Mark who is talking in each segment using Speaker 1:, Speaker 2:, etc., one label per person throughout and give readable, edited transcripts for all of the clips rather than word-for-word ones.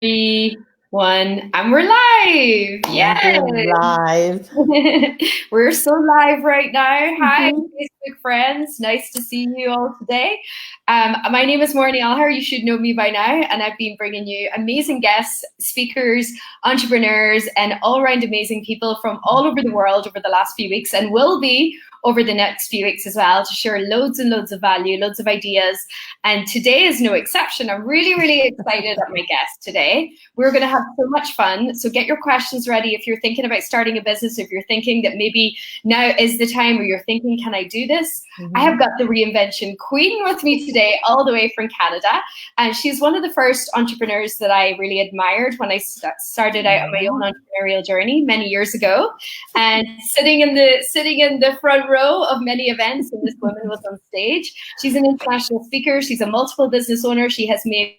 Speaker 1: Three, one, and we're live.
Speaker 2: And
Speaker 1: Yes.
Speaker 2: we're live.
Speaker 1: We're so live right now. Hi,
Speaker 2: Mhm.
Speaker 1: Facebook friends. Nice to see you all today. My name is Morny Alher. You should know me by now, and I've been bringing you amazing guests, speakers, entrepreneurs, and all-around amazing people from all over the world over the last few weeks, and will be over the next few weeks as well, to share loads and loads of value, loads of ideas. And today is no exception. I'm really, really excited at my guest today. We're going to have so much fun. So get your questions ready if you're thinking about starting a business, if you're thinking that maybe now is the time, or you're thinking, can I do this? I have got the reinvention queen with me today, all the way from Canada. And she's one of the first entrepreneurs that I really admired when I started out on my own entrepreneurial journey many years ago. And sitting in the front row of many events, and this woman was on stage. She's an international speaker. She's a multiple business owner. She has made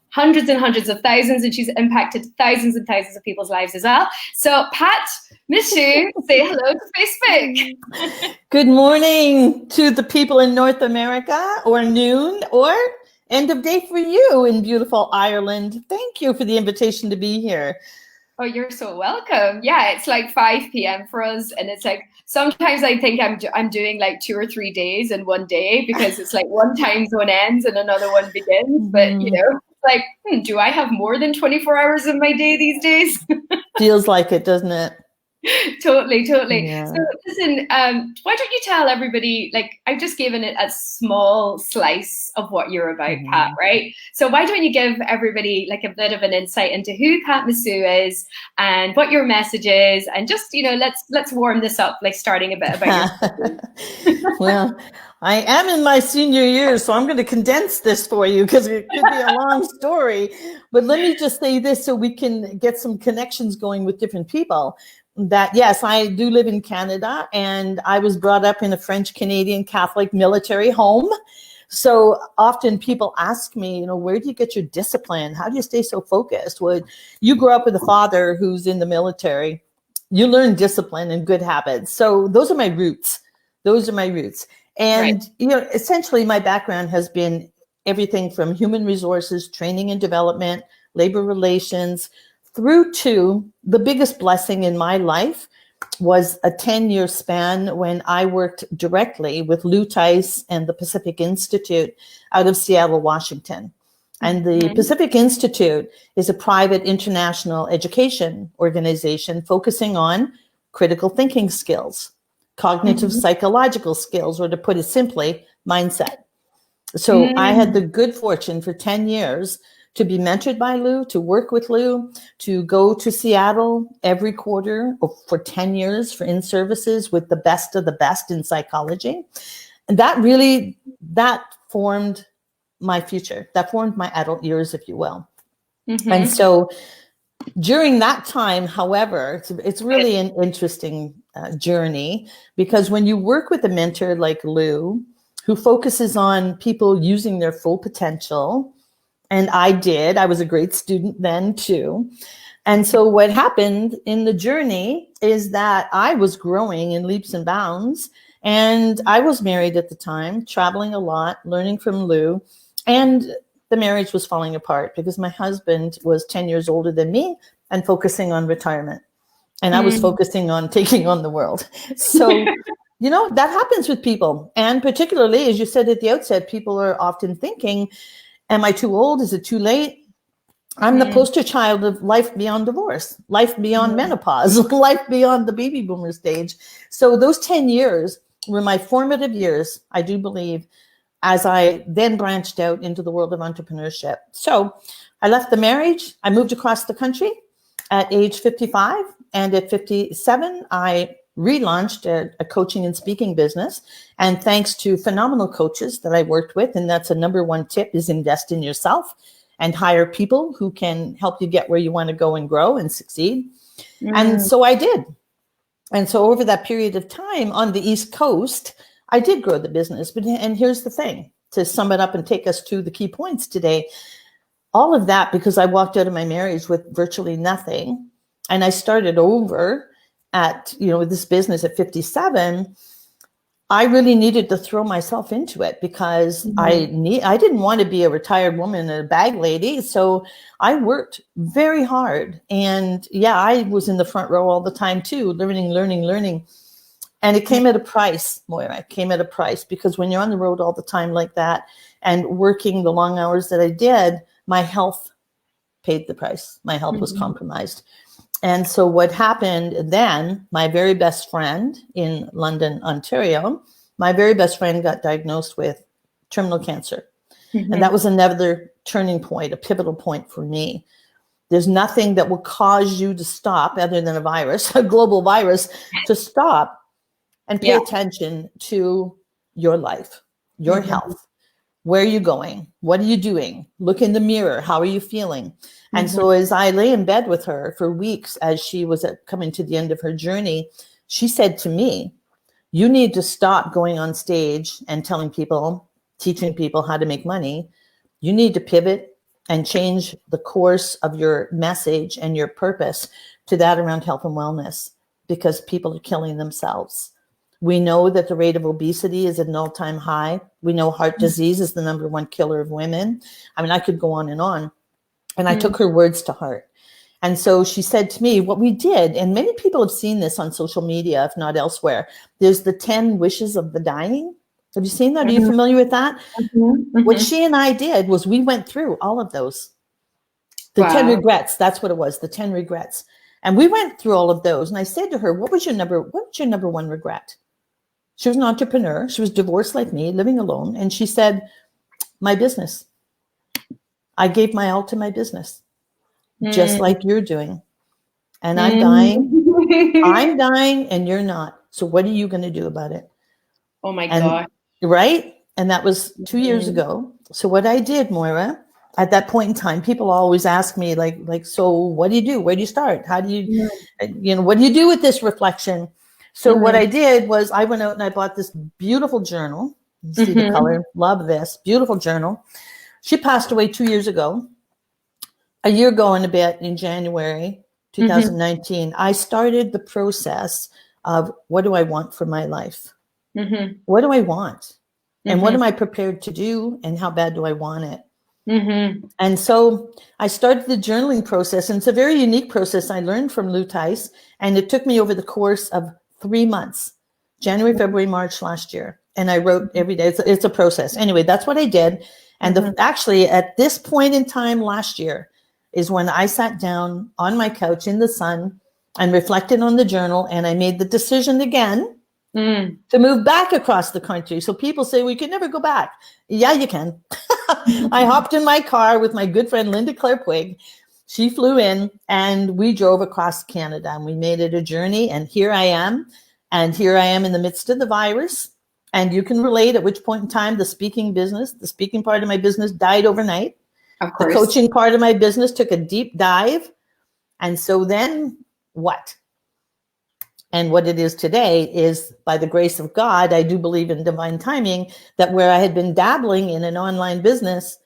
Speaker 1: hundreds and hundreds of thousands, and she's impacted thousands and thousands of people's lives as well. So, Pat Michaud, say hello to Facebook.
Speaker 2: Good morning to the people in North America, or noon, or end of day for you in beautiful Ireland. Thank you for the invitation to be here.
Speaker 1: Oh, you're so welcome. Yeah, it's like 5 p.m. for us, and it's like sometimes I think I'm doing like 2 or 3 days in one day, because it's like one time zone ends and another one begins. But you know, it's like, do I have more than 24 hours in my day these days?
Speaker 2: Feels like it, doesn't it?
Speaker 1: Totally.
Speaker 2: Yeah.
Speaker 1: So listen, why don't you tell everybody, like I've just given it a small slice of what you're about, Pat, right? So why don't you give everybody like a bit of an insight into who Pat Michaud is and what your message is, and just, you know, let's warm this up, like starting a bit about your
Speaker 2: Well, I am in my senior years, so I'm going to condense this for you because it could be a long story. But let me just say this so we can get some connections going with different people. That yes, I do live in Canada, and I was brought up in a French Canadian Catholic military home. So often people ask me, you know, where do you get your discipline? How do you stay so focused? Well, you grew up with a father who's in the military. You learn discipline and good habits. So those are my roots. And,
Speaker 1: right.
Speaker 2: you know, essentially my background has been everything from human resources, training and development, labor relations, through to the biggest blessing in my life was a 10-year span when I worked directly with Lou Tice and the Pacific Institute out of Seattle, Washington. And the Pacific Institute is a private international education organization focusing on critical thinking skills, cognitive psychological skills, or to put it simply, mindset. So I had the good fortune for 10 years to be mentored by Lou, to work with Lou, to go to Seattle every quarter for 10 years for in-services with the best of the best in psychology. And that formed my future. That formed my adult years, if you will. And so during that time, however, it's really an interesting journey, because when you work with a mentor like Lou, who focuses on people using their full potential, and I was a great student then too. And so what happened in the journey is that I was growing in leaps and bounds, and I was married at the time, traveling a lot, learning from Lou, and the marriage was falling apart because my husband was 10 years older than me and focusing on retirement. And I was focusing on taking on the world. So, you know, that happens with people. And particularly, as you said at the outset, people are often thinking, am I too old? Is it too late? I'm the poster child of life beyond divorce, life beyond menopause, life beyond the baby boomer stage. So those 10 years were my formative years, I do believe, as I then branched out into the world of entrepreneurship. So I left the marriage. I moved across the country at age 55. And at 57, I relaunched a coaching and speaking business. And thanks to phenomenal coaches that I worked with, and that's a number one tip, is invest in yourself and hire people who can help you get where you want to go and grow and succeed. And so I did. And so over that period of time on the East Coast, I did grow the business. And here's the thing, to sum it up and take us to the key points today. All of that because I walked out of my marriage with virtually nothing. And I started over at, you know, this business at 57. I really needed to throw myself into it because I didn't want to be a retired woman and a bag lady. So I worked very hard. And yeah, I was in the front row all the time too, learning. And it came at a price, Moira. It came at a price because when you're on the road all the time like that and working the long hours that I did, my health paid the price. My health was compromised. And so what happened then, my very best friend in London, Ontario, my very best friend got diagnosed with terminal cancer. And that was another turning point, a pivotal point for me. There's nothing that will cause you to stop other than a virus, a global virus, to stop and pay attention to your life, your health. Where are you going? What are you doing? Look in the mirror. How are you feeling? And so as I lay in bed with her for weeks, as she was coming to the end of her journey, she said to me, you need to stop going on stage and telling people, teaching people how to make money. You need to pivot and change the course of your message and your purpose to that around health and wellness, because people are killing themselves. We know that the rate of obesity is at an all-time high. We know heart disease is the #1 killer of women. I mean, I could go on. And I took her words to heart. And so she said to me, what we did, and many people have seen this on social media, if not elsewhere, there's the 10 wishes of the dying. Have you seen that? Are you familiar with that? What she and I did was we went through all of those. The 10 regrets, that's what it was, the 10 regrets. And we went through all of those. And I said to her, what was your #1 regret? She was an entrepreneur. She was divorced like me, living alone. And she said, my business. I gave my all to my business, just like you're doing. And I'm dying. I'm dying and you're not. So what are you going to do about it?
Speaker 1: Oh my God.
Speaker 2: Right? And that was 2 years ago. So what I did, Moira, at that point in time, people always ask me like, so what do you do? Where do you start? How do you, what do you do with this reflection? So what I did was I went out and I bought this beautiful journal. You see the color, love this beautiful journal. She passed away 2 years ago, a year ago and a bit, in January 2019. I started the process of what do I want for my life? What do I want? And what am I prepared to do? And how bad do I want it? And so I started the journaling process, and it's a very unique process I learned from Lou Tice, and it took me over the course of 3 months, January, February, March last year. And I wrote every day. It's a process. Anyway, that's what I did. And actually at this point in time last year is when I sat down on my couch in the sun and reflected on the journal. And I made the decision again to move back across the country. So people say, we can never go back. Yeah, you can. I hopped in my car with my good friend, Linda Claire Puig. She flew in and we drove across Canada and we made it a journey. And here I am. And here I am in the midst of the virus. And you can relate at which point in time the speaking part of my business died overnight.
Speaker 1: Of course.
Speaker 2: The coaching part of my business took a deep dive. And so then what? And what it is today is, by the grace of God, I do believe in divine timing, that where I had been dabbling in an online business,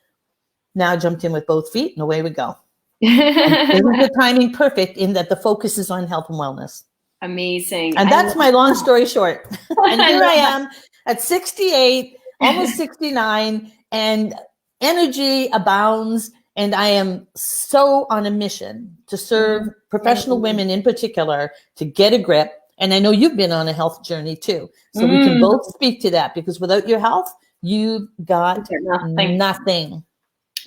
Speaker 2: now I jumped in with both feet and away we go. Isn't the timing perfect in that the focus is on health and wellness?
Speaker 1: Amazing.
Speaker 2: And that's my long story short. And here I am at 68, almost 69, and energy abounds. And I am so on a mission to serve professional women in particular to get a grip. And I know you've been on a health journey too. So we can both speak to that, because without your health, you've got nothing.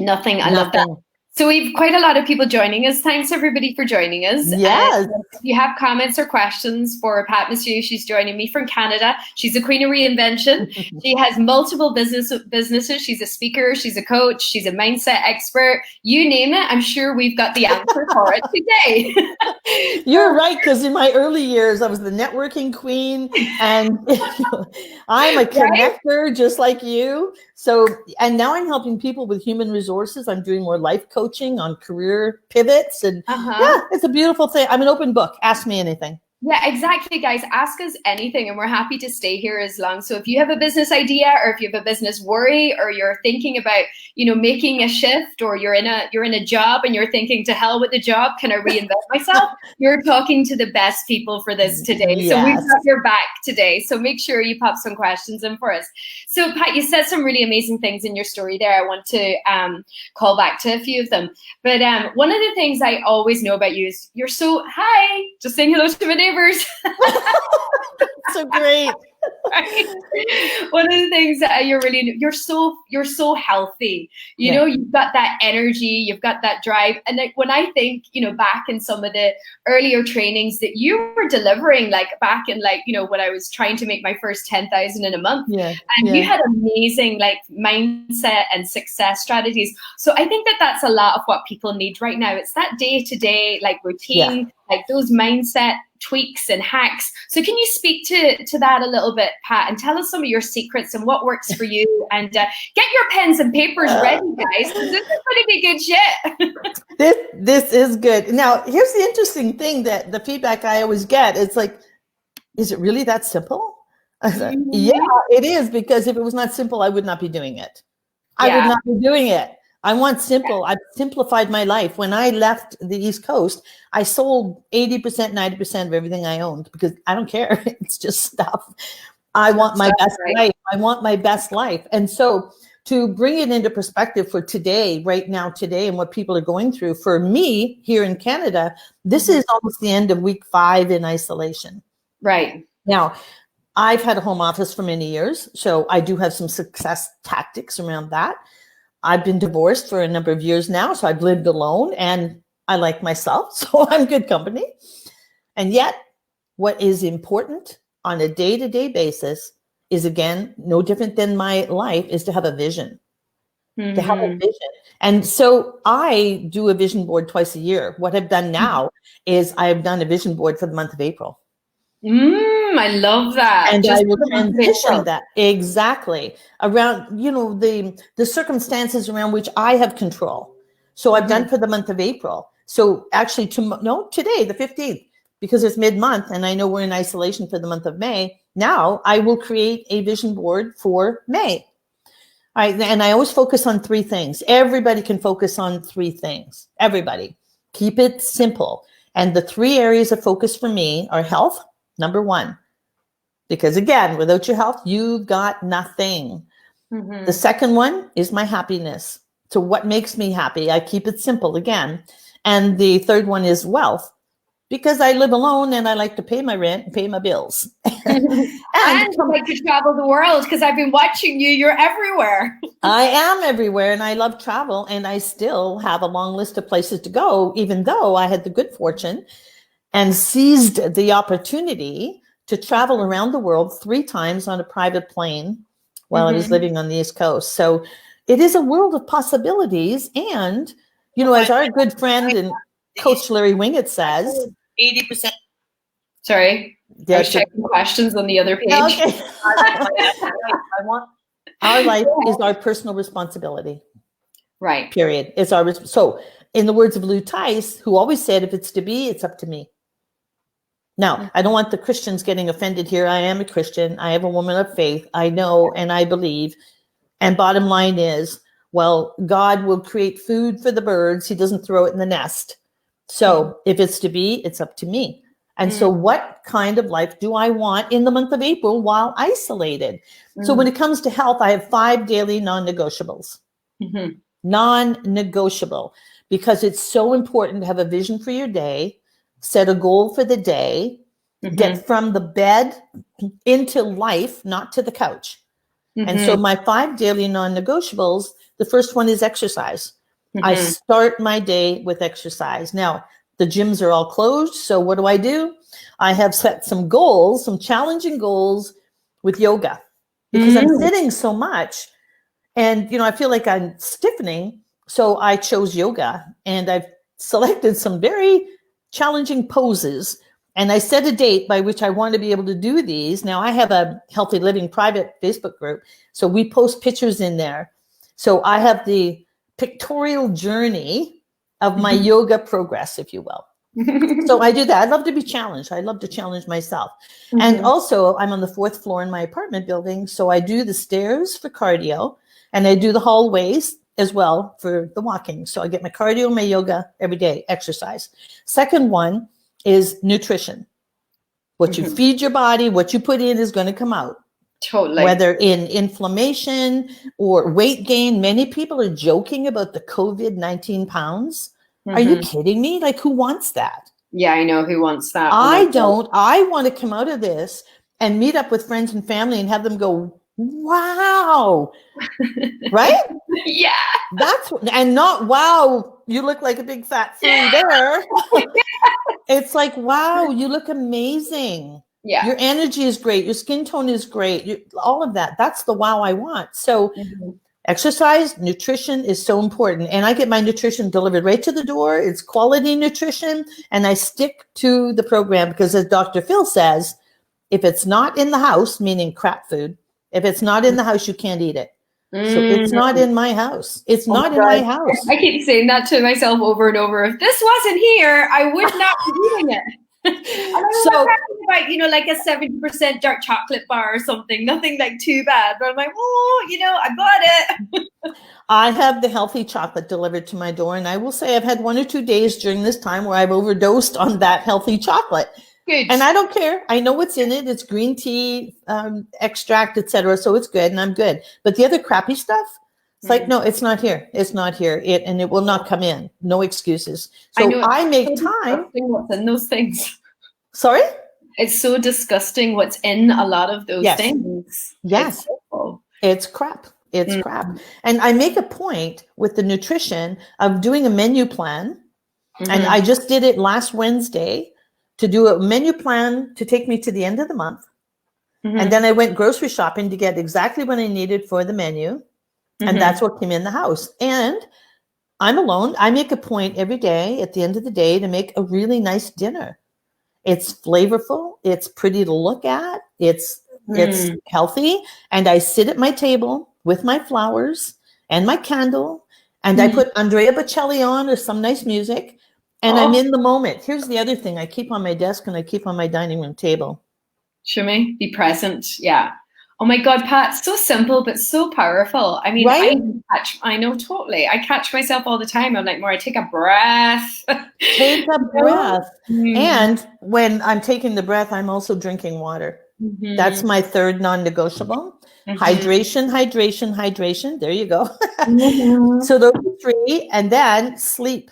Speaker 1: I love that. So we've quite a lot of people joining us. Thanks everybody for joining us.
Speaker 2: Yes.
Speaker 1: If you have comments or questions for Pat Monsieur, she's joining me from Canada. She's the queen of reinvention. She has multiple businesses. She's a speaker. She's a coach. She's a mindset expert. You name it. I'm sure we've got the answer for it today.
Speaker 2: You're right, because in my early years, I was the networking queen, and I'm a connector just like you. So, and now I'm helping people with human resources. I'm doing more life coaching on career pivots, and yeah, it's a beautiful thing. I'm an open book. Ask me anything.
Speaker 1: Yeah, exactly, guys. Ask us anything, and we're happy to stay here as long. So if you have a business idea, or if you have a business worry, or you're thinking about, making a shift, or you're in a job and you're thinking, to hell with the job, can I reinvent myself? You're talking to the best people for this today. So we've
Speaker 2: Yes.
Speaker 1: got your back today. So make sure you pop some questions in for us. So Pat, you said some really amazing things in your story there. I want to call back to a few of them. But one of the things I always know about you is you're so, hi, just saying hello to my neighbors.
Speaker 2: So great.
Speaker 1: Right? One of the things that you're so healthy.
Speaker 2: Yeah.
Speaker 1: You've got that energy, you've got that drive. And like, when I think, back in some of the earlier trainings that you were delivering, like back in when I was trying to make my first 10,000 in a month,
Speaker 2: Yeah.
Speaker 1: and
Speaker 2: Yeah.
Speaker 1: you had amazing like mindset and success strategies. So I think that that's a lot of what people need right now. It's that day-to-day like routine, like those mindset tweaks and hacks. So can you speak to that a little bit, Pat, and tell us some of your secrets and what works for you? And get your pens and papers ready, guys, because this is going to be good shit.
Speaker 2: This is good. Now, here's the interesting thing, that the feedback I always get, it's like, is it really that simple? I said, yeah, it is, because if it was not simple, I would not be doing it. I would not be doing it. I want simple. I've simplified my life. When I left the East Coast, I sold 80%, 90% of everything I owned, because I don't care. It's just stuff. I want my best life. I want my best life. And so to bring it into perspective for today, right now, today, and what people are going through, for me here in Canada, this is almost the end of week 5 in isolation.
Speaker 1: Right.
Speaker 2: Now, I've had a home office for many years, so I do have some success tactics around that. I've been divorced for a number of years now, so I've lived alone, and I like myself, so I'm good company. And yet, what is important on a day-to-day basis is, again, no different than my life, is to have a vision. Mm-hmm. To have a vision. And so I do a vision board twice a year. What I've done now is I've done a vision board for the month of April.
Speaker 1: I love that.
Speaker 2: And I will transition that exactly around, the circumstances around which I have control. So I've done for the month of April. So actually today, the 15th, because it's mid-month and I know we're in isolation for the month of May. Now I will create a vision board for May. All right. And I always focus on 3 things. Everybody can focus on 3 things. Everybody. Keep it simple. And the 3 areas of focus for me are health, number 1. Because again, without your health, you've got nothing. Mm-hmm. The second one is my happiness. So what makes me happy? I keep it simple again. And the third one is wealth, because I live alone and I like to pay my rent and pay my bills.
Speaker 1: and I like to travel the world, because I've been watching you. You're everywhere.
Speaker 2: I am everywhere, and I love travel, and I still have a long list of places to go, even though I had the good fortune and seized the opportunity to travel around the world 3 times on a private plane while I was living on the East Coast. So it is a world of possibilities. And, as our good friend and Coach Larry Winget says, 80%.
Speaker 1: Sorry, I was checking questions on the other page. Okay.
Speaker 2: Our life is our personal responsibility.
Speaker 1: Right.
Speaker 2: Period. It's our so. In the words of Lou Tice, who always said, "If it's to be, it's up to me." Now, I don't want the Christians getting offended here. I am a Christian. I am a woman of faith. I know and I believe. And bottom line is, well, God will create food for the birds. He doesn't throw it in the nest. So if it's to be, it's up to me. And so what kind of life do I want in the month of April while isolated? So when it comes to health, I have 5 daily non-negotiables. Non-negotiable, because it's so important to have a vision for your day, set a goal for the day, get from the bed into life, not to the couch. And so my 5 daily non-negotiables, the first one is exercise. I start my day with exercise. Now, the gyms are all closed. So what do? I have set some goals, some challenging goals with yoga, because I'm sitting so much and, I feel like I'm stiffening. So I chose yoga, and I've selected some very challenging poses. And I set a date by which I want to be able to do these. Now, I have a Healthy Living private Facebook group, so we post pictures in there. So I have the pictorial journey of my yoga progress, if you will. So I do that. I love to be challenged. I love to challenge myself. And also, I'm on the 4th floor in my apartment building. So I do the stairs for cardio, and I do the hallways as well for the walking. So I get my cardio, my yoga every day, exercise. Second one is nutrition. What you feed your body, what you put in is going to come out.
Speaker 1: Totally.
Speaker 2: Whether in inflammation or weight gain. Many people are joking about the COVID 19 pounds. Are you kidding me? Like, who wants that?
Speaker 1: Yeah, I know who wants that.
Speaker 2: I don't. I want to come out of this and meet up with friends and family and have them go, wow. Right?
Speaker 1: Yeah.
Speaker 2: And not, wow, you look like a big fat food there. It's like, wow, you look amazing.
Speaker 1: Yeah.
Speaker 2: Your energy is great. Your skin tone is great. All of that. That's the wow I want. So exercise, nutrition is so important. And I get my nutrition delivered right to the door. It's quality nutrition. And I stick to the program because, as Dr. Phil says, if it's not in the house, meaning crap food, if it's not in the house, you can't eat it. So it's not in my house. It's not in my house.
Speaker 1: I keep saying that to myself over and over. If this wasn't here, I would not be eating it. So, about, like a 70% dark chocolate bar or something, nothing like too bad. But I'm like, oh, I got it.
Speaker 2: I have the healthy chocolate delivered to my door. And I will say I've had 1 or 2 days during this time where I've overdosed on that healthy chocolate.
Speaker 1: Good.
Speaker 2: And I don't care. I know what's in it. It's green tea, extract, etc. So it's good and I'm good. But the other crappy stuff, it's like, no, it's not here. It's not here. And it will not come in. No excuses. So I make time.
Speaker 1: What's in those things?
Speaker 2: Sorry?
Speaker 1: It's so disgusting what's in a lot of those things.
Speaker 2: Yes. It's crap. It's crap. And I make a point with the nutrition of doing a menu plan. And I just did it last Wednesday to do a menu plan to take me to the end of the month. And then I went grocery shopping to get exactly what I needed for the menu. And that's what came in the house. And I'm alone. I make a point every day at the end of the day to make a really nice dinner. It's flavorful. It's pretty to look at. It's healthy. And I sit at my table with my flowers and my candle. And I put Andrea Bocelli on or some nice music. And I'm in the moment. Here's the other thing I keep on my desk and I keep on my dining room table.
Speaker 1: Show me. Be present. Yeah. Oh my God, Pat, so simple, but so powerful. I mean,
Speaker 2: right?
Speaker 1: I know totally. I catch myself all the time. I'm like, more, I take a breath.
Speaker 2: Take a breath. And when I'm taking the breath, I'm also drinking water. That's my third non-negotiable. Hydration, hydration, hydration. There you go. So those are 3. And then sleep.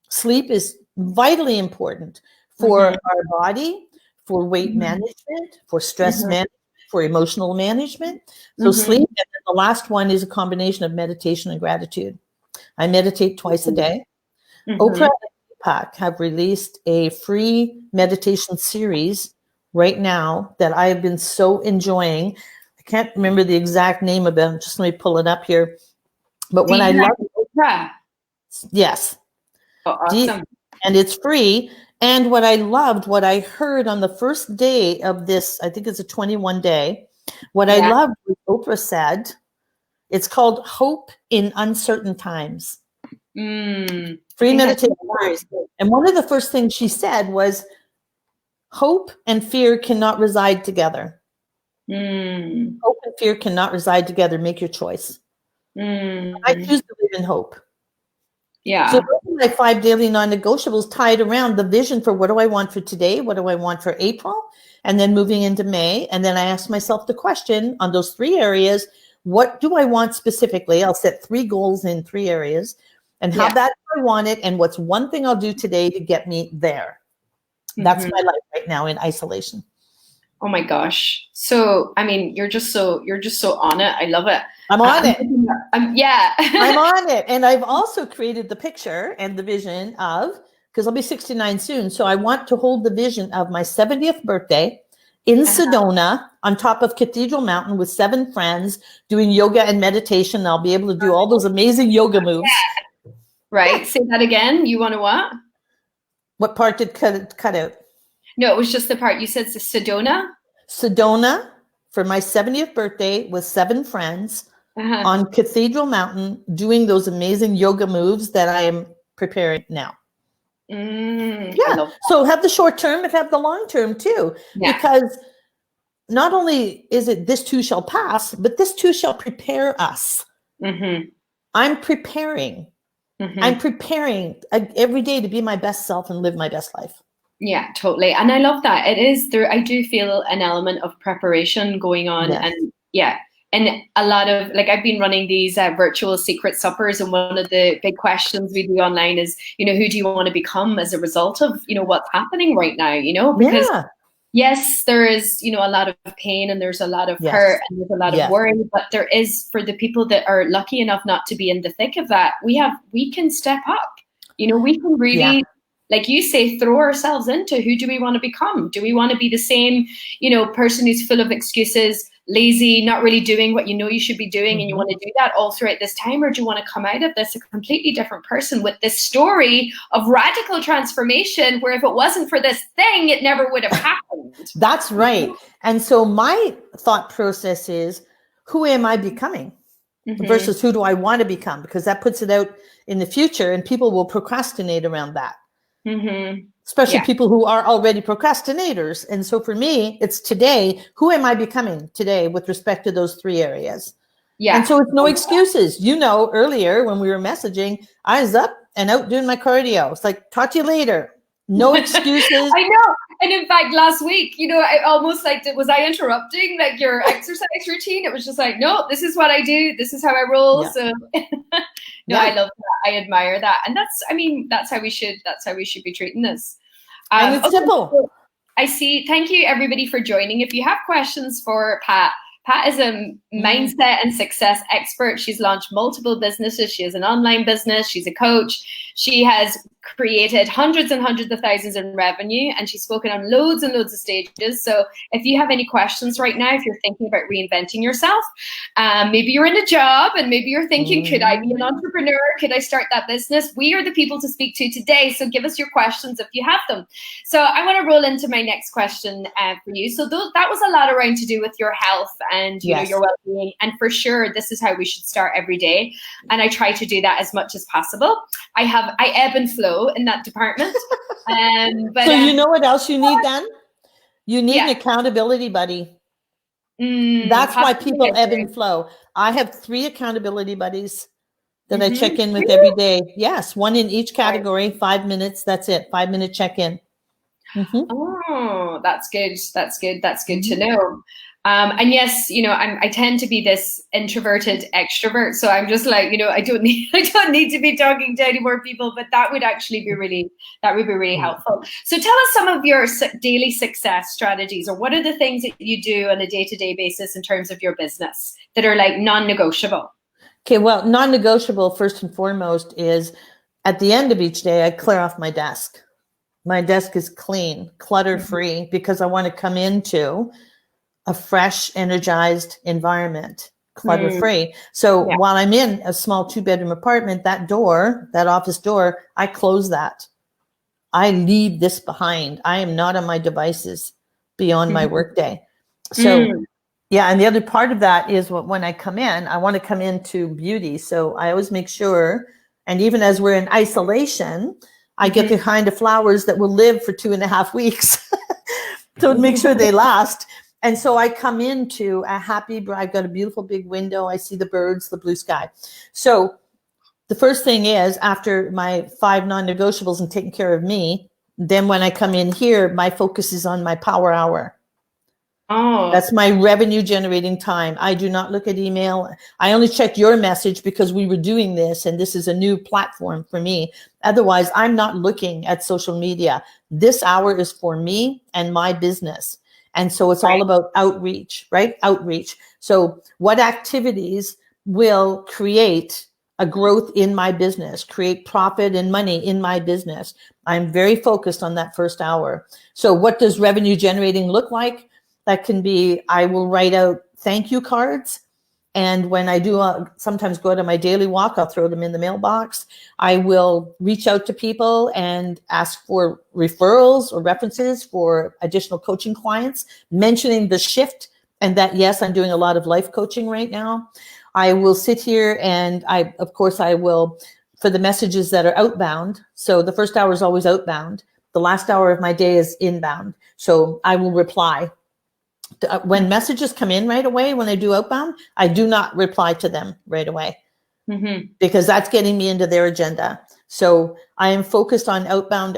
Speaker 2: Sleep is vitally important for our body, for weight management, for stress management, for emotional management. So sleep. And then the last one is a combination of meditation and gratitude. I meditate twice a day. Oprah and Deepak have released a free meditation series right now that I have been so enjoying. I can't remember the exact name of it. Just let me pull it up here. But when I love
Speaker 1: Oprah.
Speaker 2: Yes.
Speaker 1: Oh, awesome.
Speaker 2: And it's free. And what I loved, what I heard on the first day of this, I think it's a 21 day, what I loved, what Oprah said, it's called Hope in Uncertain Times. Free meditation series. And one of the first things she said was, hope and fear cannot reside together. Hope and fear cannot reside together. Make your choice. I choose to live in hope.
Speaker 1: Yeah.
Speaker 2: So those are my 5 daily non-negotiables tied around the vision for what do I want for today? What do I want for April? And then moving into May. And then I ask myself the question on those 3 areas, what do I want specifically? I'll set 3 goals in 3 areas and how that I want it. And what's one thing I'll do today to get me there? That's my life right now in isolation.
Speaker 1: Oh my gosh. So, I mean, you're just so on it. I love it.
Speaker 2: I'm on it.
Speaker 1: I'm
Speaker 2: on it. And I've also created the picture and the vision of, because I'll be 69 soon. So I want to hold the vision of my 70th birthday in Sedona on top of Cathedral Mountain with 7 friends doing yoga and meditation. I'll be able to do all those amazing yoga moves.
Speaker 1: Right. Say that again. You want to what?
Speaker 2: What part did cut out?
Speaker 1: No, it was just the part you said. Sedona.
Speaker 2: Sedona for my 70th birthday with 7 friends on Cathedral Mountain doing those amazing yoga moves that I am preparing now.
Speaker 1: I
Speaker 2: Yeah.
Speaker 1: love that.
Speaker 2: So have the short term and have the long term too,
Speaker 1: Yeah.
Speaker 2: because not only is it this too shall pass, but this too shall prepare us.
Speaker 1: Mm-hmm.
Speaker 2: I'm preparing. I'm preparing every day to be my best self and live my best life.
Speaker 1: Yeah, totally. And I love that. It is there. I do feel an element of preparation going on.
Speaker 2: Yes.
Speaker 1: And yeah, and a lot of, like, I've been running these virtual secret suppers. And one of the big questions we do online is, you know, who do you want to become as a result of, you know, what's happening right now, you know, because
Speaker 2: Yeah.
Speaker 1: yes, there is, you know, a lot of pain and there's a lot of
Speaker 2: Yes.
Speaker 1: hurt and there's a lot of
Speaker 2: Yes.
Speaker 1: worry, but there is, for the people that are lucky enough not to be in the thick of that, we can step up, you know, we can really,
Speaker 2: Yeah.
Speaker 1: like you say, throw ourselves into who do we want to become? Do we want to be the same, you know, person who's full of excuses, lazy, not really doing what you know you should be doing, and you want to do that all throughout this time? Or do you want to come out of this a completely different person with this story of radical transformation, where if it wasn't for this thing, it never would have happened?
Speaker 2: That's right. And so my thought process is, who am I becoming versus who do I want to become? Because that puts it out in the future and people will procrastinate around that. Especially people who are already procrastinators. And so for me, it's today, who am I becoming today with respect to those three areas? Yeah. And so it's no excuses. You know, earlier when we were messaging, I was up and out doing my cardio. It's like, talk to you later. No excuses.
Speaker 1: I know. And in fact, last week, you know, I almost like, was I interrupting like your exercise routine? It was just like, no, this is what I do. This is how I roll. Yeah. So no, I love that. I admire that. And that's how we should be treating this.
Speaker 2: And it's simple.
Speaker 1: So I see. Thank you everybody for joining. If you have questions for Pat is a mindset and success expert. She's launched multiple businesses. She has an online business. She's a coach. She has created hundreds and hundreds of thousands in revenue, and she's spoken on loads and loads of stages. So if you have any questions right now, if you're thinking about reinventing yourself, maybe you're in a job and maybe you're thinking, could I be an entrepreneur? Could I start that business? We are the people to speak to today. So give us your questions if you have them. So I want to roll into my next question for you. So that was a lot around to do with your health and you know, your well-being. And for sure, this is how we should start every day. And I try to do that as much as possible. I ebb and flow in that department. But
Speaker 2: so you know what else you need then? You need an accountability buddy. That's why people ebb and flow. I have 3 accountability buddies that I check in with every day. Yes, 1 in each category, 5 minutes. That's it. 5-minute check-in.
Speaker 1: Oh, that's good. That's good. That's good to know. And yes, you know, I tend to be this introverted extrovert. So I'm just like, you know, I don't need to be talking to any more people, but that would actually be really helpful. So tell us some of your daily success strategies, or what are the things that you do on a day-to-day basis in terms of your business that are like non-negotiable?
Speaker 2: Okay. Well, non-negotiable first and foremost is at the end of each day, I clear off my desk. My desk is clean, clutter-free, because I want to come into a fresh, energized environment, clutter-free. So while I'm in a small 2-bedroom apartment, that office door, I close that. I leave this behind. I am not on my devices beyond my workday. So and the other part of that is when I come in, I want to come into beauty. So I always make sure, and even as we're in isolation, I get the kind of flowers that will live for 2.5 weeks. So to make sure they last. And so I come into a I've got a beautiful big window. I see the birds, the blue sky. So the first thing is, after my 5 non-negotiables and taking care of me, then when I come in here, my focus is on my power hour. Oh. That's my revenue generating time. I do not look at email. I only check your message because we were doing this and this is a new platform for me. Otherwise, I'm not looking at social media. This hour is for me and my business. And so it's all about outreach, right? Outreach. So what activities will create a growth in my business, create profit and money in my business? I'm very focused on that first hour. So what does revenue generating look like? That can be, I will write out thank you cards. And when I do sometimes go to my daily walk, I'll throw them in the mailbox. I will reach out to people and ask for referrals or references for additional coaching clients, mentioning the shift and that, yes, I'm doing a lot of life coaching right now. I will sit here and I will for the messages that are outbound. So the first hour is always outbound. The last hour of my day is inbound. So I will reply. When messages come in right away, when I do outbound, I do not reply to them right away because that's getting me into their agenda. So I am focused on outbound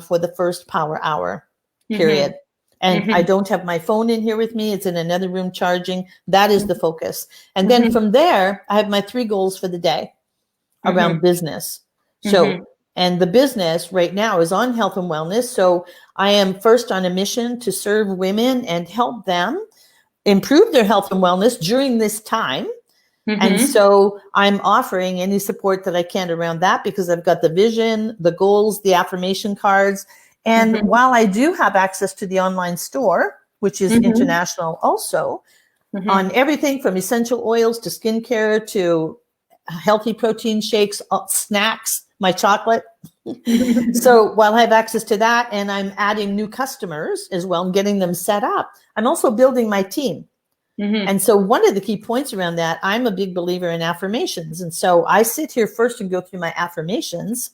Speaker 2: for the first power hour, period. And I don't have my phone in here with me. It's in another room charging. That is the focus. And then from there, I have my 3 goals for the day around business. So, and the business right now is on health and wellness. So I am first on a mission to serve women and help them improve their health and wellness during this time. And so I'm offering any support that I can around that because I've got the vision, the goals, the affirmation cards. And while I do have access to the online store, which is international also, on everything from essential oils to skincare to healthy protein shakes, snacks, my chocolate. So while I have access to that and I'm adding new customers as well and getting them set up, I'm also building my team. And so one of the key points around that, I'm a big believer in affirmations. And so I sit here first and go through my affirmations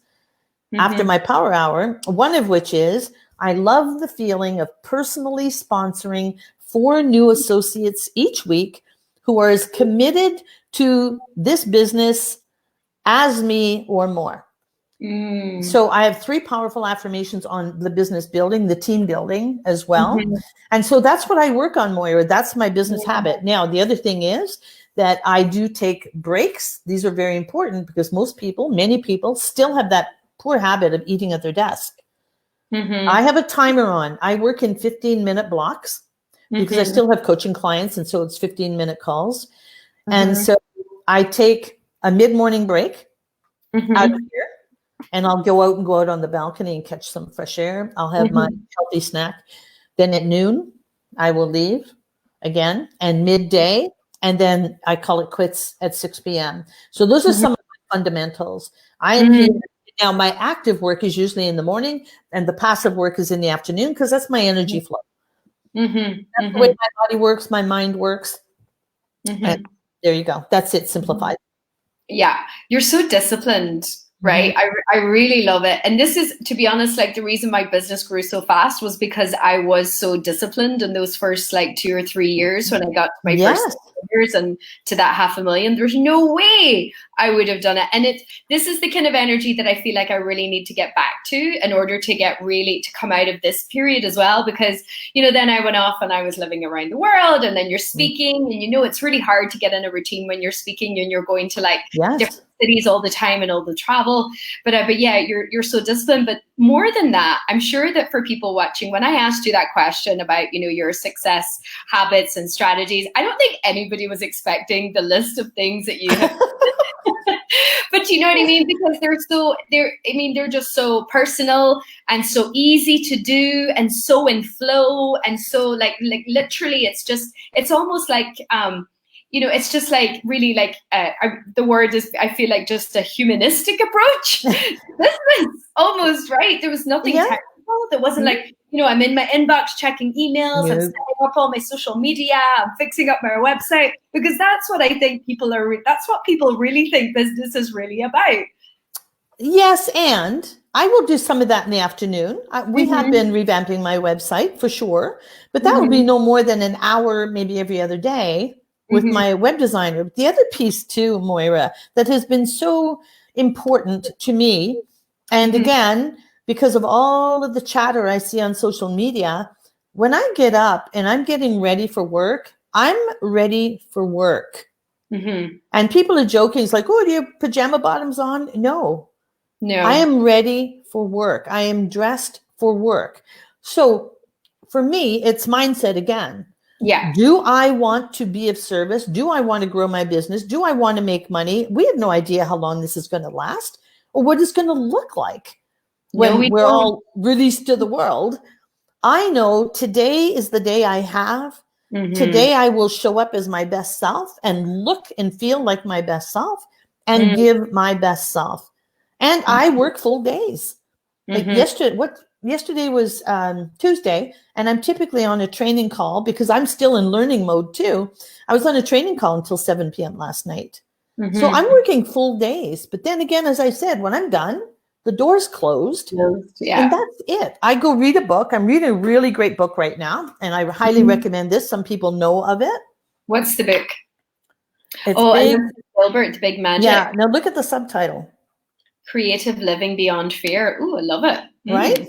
Speaker 2: after my power hour, one of which is, I love the feeling of personally sponsoring 4 new associates each week who are as committed to this business as me or more. So I have 3 powerful affirmations on the business building, the team building as well. And so that's what I work on, Moira. That's my business habit. Now, the other thing is that I do take breaks. These are very important because many people still have that poor habit of eating at their desk. I have a timer on. I work in 15-minute blocks because I still have coaching clients. And so it's 15-minute calls. And so I take a mid-morning break out of here. And I'll go out on the balcony and catch some fresh air. I'll have my healthy snack. Then at noon, I will leave again, and midday, and then I call it quits at 6 p.m. So those are some of my fundamentals. I am here. Now, my active work is usually in the morning, and the passive work is in the afternoon because that's my energy flow. That's the way my body works, my mind works. And there you go. That's it, simplified.
Speaker 1: Yeah, you're so disciplined. Right. I really love it. And this is, to be honest, like the reason my business grew so fast was because I was so disciplined in those first like 2 or 3 years when I got to my first years and to that 500,000. There's no way I would have done it. And this is the kind of energy that I feel like I really need to get back to in order to to come out of this period as well. Because, then I went off and I was living around the world and then you're speaking and, it's really hard to get in a routine when you're speaking and you're going to like different cities all the time and all the travel. But yeah, you're so disciplined. But more than that, I'm sure that for people watching, when I asked you that question about, your success habits and strategies, I don't think anybody was expecting the list of things that you have. But you know what I mean? Because they're just so personal and so easy to do and so in flow and so like literally it's almost like, it's just like really like the word is, I feel like just a humanistic approach. This is almost right. There was nothing technical. There wasn't like, I'm in my inbox checking emails, I'm setting up all my social media, I'm fixing up my website, because that's what I think that's what people really think business is really about.
Speaker 2: Yes, and I will do some of that in the afternoon. We have been revamping my website for sure, but that will be no more than an hour, maybe every other day with my web designer. But the other piece too, Moira, that has been so important to me, and again, because of all of the chatter I see on social media, when I get up and I'm getting ready for work, I'm ready for work. And people are joking. It's like, oh, do you have pajama bottoms on? No. I am ready for work. I am dressed for work. So for me, it's mindset again.
Speaker 1: Yeah.
Speaker 2: Do I want to be of service? Do I want to grow my business? Do I want to make money? We have no idea how long this is going to last or what it's going to look like when we're all released to the world. I know today is the day I have. Today I will show up as my best self and look and feel like my best self and give my best self. And I work full days. Like yesterday was Tuesday, and I'm typically on a training call because I'm still in learning mode too. I was on a training call until 7 p.m. last night. So I'm working full days. But then again, as I said, when I'm done, the door's closed.
Speaker 1: Yeah.
Speaker 2: And that's it. I go read a book. I'm reading a really great book right now, and I highly recommend this. Some people know of it.
Speaker 1: What's the book?
Speaker 2: It's big.
Speaker 1: Elizabeth Gilbert, Big Magic.
Speaker 2: Yeah. Now look at the subtitle.
Speaker 1: Creative Living Beyond Fear. Ooh, I love it.
Speaker 2: Right?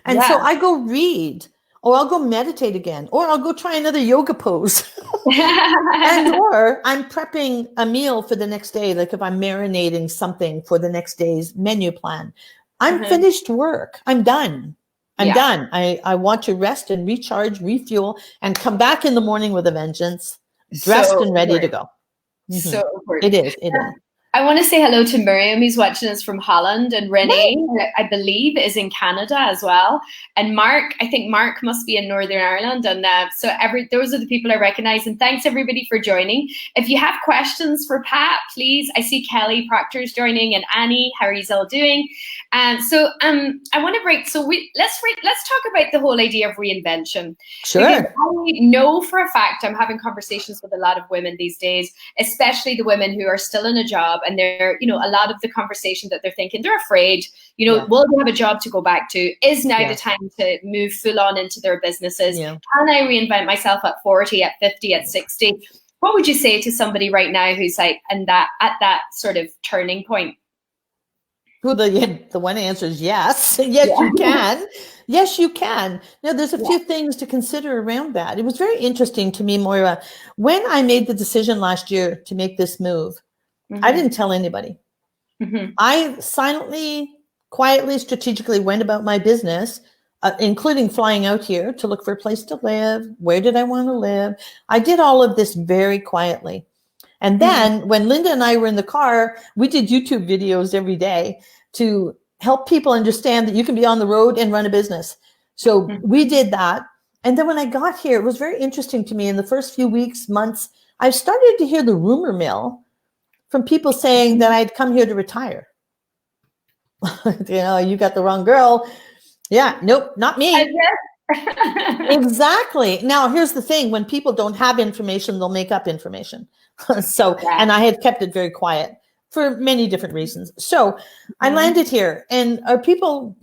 Speaker 2: And so I go read, or I'll go meditate again, or I'll go try another yoga pose. And or I'm prepping a meal for the next day, like if I'm marinating something for the next day's menu plan. I'm finished work. I'm done. I'm done. I want to rest and recharge, refuel, and come back in the morning with a vengeance, dressed and ready to go.
Speaker 1: So important.
Speaker 2: It is. It is.
Speaker 1: I want to say hello to Miriam, who's watching us from Holland, and Renee, I believe, is in Canada as well. And Mark, I think Mark must be in Northern Ireland. And so those are the people I recognize. And thanks everybody for joining. If you have questions for Pat, please. I see Kelly Proctor's joining and Annie. How are you all doing? I want to break. So let's talk about the whole idea of reinvention.
Speaker 2: Sure.
Speaker 1: Because I know for a fact I'm having conversations with a lot of women these days, especially the women who are still in a job. And they're, a lot of the conversation that they're thinking, they're afraid, will they have a job to go back to? Is now the time to move full on into their businesses? Yeah. Can I reinvent myself at 40, at 50, at 60? What would you say to somebody right now who's like, at that sort of turning point?
Speaker 2: Well, the one answer is yes. Yes, you can. Yes, you can. Now, there's a few things to consider around that. It was very interesting to me, Moira, when I made the decision last year to make this move. I didn't tell anybody. I silently, quietly, strategically went about my business, including flying out here to look for a place to live. Where did I want to live? I did all of this very quietly. And then when Linda and I were in the car, we did YouTube videos every day to help people understand that you can be on the road and run a business. So we did that. And then when I got here, it was very interesting to me in the first few weeks, months, I started to hear the rumor mill from people saying that I'd come here to retire. You got the wrong girl. Yeah, nope, not me. Exactly. Now, here's the thing. When people don't have information, they'll make up information. And I had kept it very quiet for many different reasons. So I landed here, and the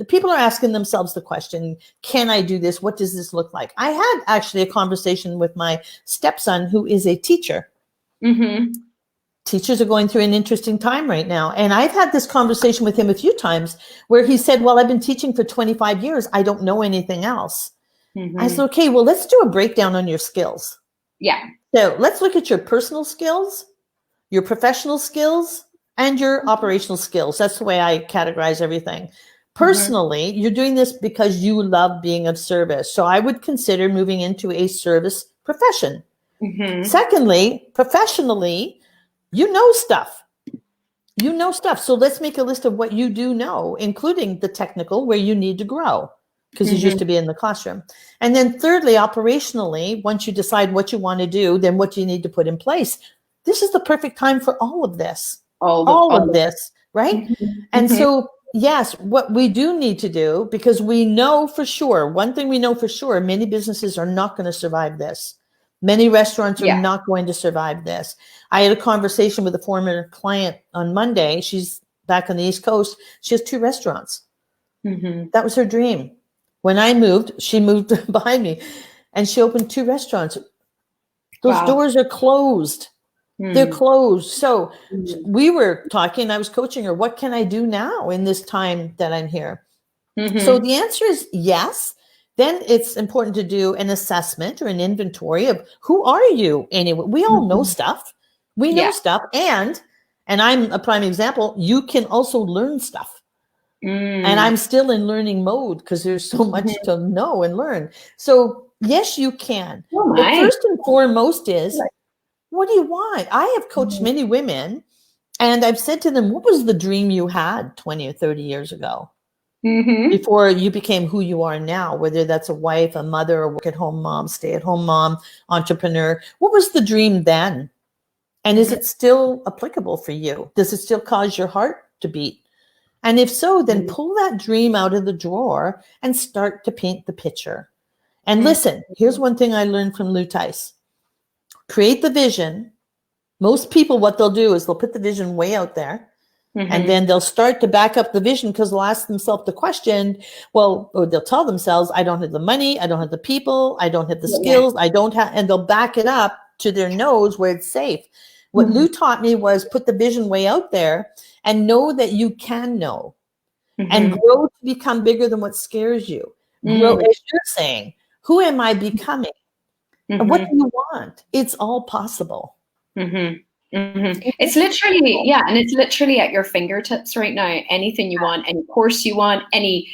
Speaker 2: people are asking themselves the question, can I do this? What does this look like? I had actually a conversation with my stepson, who is a teacher. Teachers are going through an interesting time right now. And I've had this conversation with him a few times where he said, well, I've been teaching for 25 years. I don't know anything else. I said, okay, well, let's do a breakdown on your skills. Yeah. So let's look at your personal skills, your professional skills, and your operational skills. That's the way I categorize everything. Personally, you're doing this because you love being of service. So I would consider moving into a service profession. Secondly, professionally, you know stuff. So let's make a list of what you do know, including the technical where you need to grow because you used to be in the classroom. And then thirdly, operationally, once you decide what you want to do, then what you need to put in place. This is the perfect time for all of this. All of this, right? And so, yes, what we do need to do, because we know for sure, one thing we know for sure, many businesses are not going to survive this. Many restaurants are not going to survive this. I had a conversation with a former client on Monday. She's back on the East Coast. She has 2 restaurants. That was her dream. When I moved, she moved behind me and she opened 2 restaurants. Those doors are closed. They're closed. So we were talking, I was coaching her. What can I do now in this time that I'm here? So the answer is yes. Then it's important to do an assessment or an inventory of who are you anyway. We all know stuff. We know stuff. And I'm a prime example, you can also learn stuff. And I'm still in learning mode because there's so much to know and learn. So yes, you can. But first and foremost is, what do you want? I have coached many women and I've said to them, what was the dream you had 20 or 30 years ago? Before you became who you are now, whether that's a wife, a mother, a work-at-home mom, stay-at-home mom, entrepreneur. What was the dream then? And is it still applicable for you? Does it still cause your heart to beat? And if so, then pull that dream out of the drawer and start to paint the picture. And listen, here's one thing I learned from Lou Tice. Create the vision, Most people, what they'll do is they'll put the vision way out there. And then they'll start to back up the vision because they'll ask themselves the question, well, or they'll tell themselves, I don't have the money, I don't have the people, I don't have the skills, I don't have, and they'll back it up to their nose where it's safe. What Lou taught me was put the vision way out there and know that you can know and grow to become bigger than what scares you. Grow, as you're saying, who am I becoming? And what do you want? It's all possible.
Speaker 1: It's literally, and it's literally at your fingertips right now. Anything you want, any course you want, any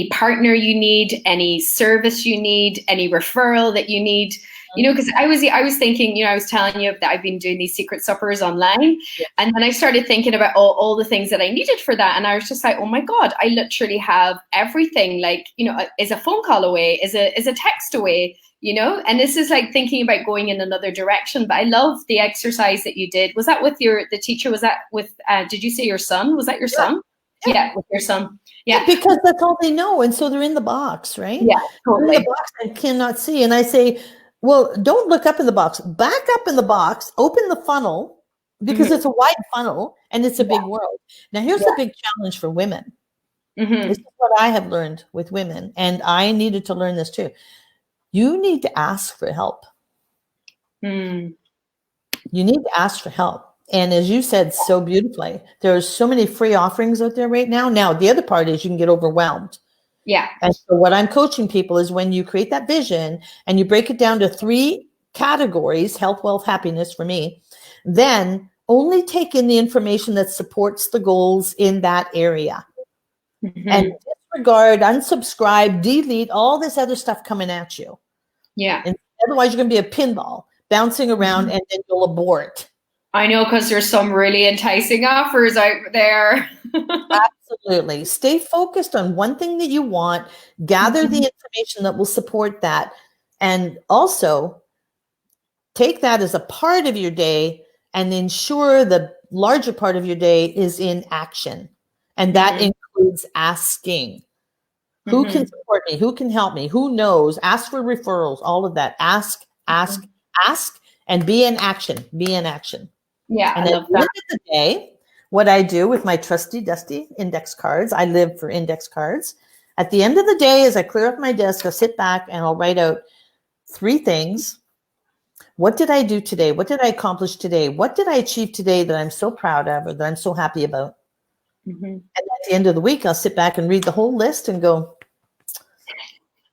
Speaker 1: partner you need, any service you need, any referral that you need. Because I was thinking, I was telling you that I've been doing these secret suppers online, and then I started thinking about all the things that I needed for that, and I was just like, oh my God, I literally have everything. Like, is a phone call away, is a text away. And this is like thinking about going in another direction. But I love the exercise that you did. Was that with the teacher? Was that with, did you say your son? Was that your son? Yeah, with your son. Yeah,
Speaker 2: because that's all they know. And so they're in the box, right?
Speaker 1: Yeah, totally.
Speaker 2: They're in the box and cannot see. And I say, well, don't look up in the box. Back up in the box, open the funnel, because it's a wide funnel and it's a big world. Now, here's the big challenge for women. This is what I have learned with women. And I needed to learn this too. You need to ask for help. You need to ask for help. And as you said so beautifully, there's so many free offerings out there right now. Now, the other part is you can get overwhelmed.
Speaker 1: Yeah.
Speaker 2: And so what I'm coaching people is when you create that vision and you break it down to 3 categories, health, wealth, happiness for me, then only take in the information that supports the goals in that area. And disregard, unsubscribe, delete all this other stuff coming at you.
Speaker 1: Yeah.
Speaker 2: And otherwise, you're going to be a pinball bouncing around and then you'll abort.
Speaker 1: I know, because there's some really enticing offers out there.
Speaker 2: Absolutely. Stay focused on one thing that you want. Gather the information that will support that. And also take that as a part of your day and ensure the larger part of your day is in action. And that includes asking. Who can support me? Who can help me? Who knows? Ask for referrals, all of that. Ask, and be in action. Be in action.
Speaker 1: Yeah,
Speaker 2: and
Speaker 1: I love that.
Speaker 2: At the end of the day, what I do with my trusty, dusty index cards, I live for index cards. At the end of the day, as I clear up my desk, I'll sit back and I'll write out 3 things. What did I do today? What did I accomplish today? What did I achieve today that I'm so proud of or that I'm so happy about? And at the end of the week, I'll sit back and read the whole list and go,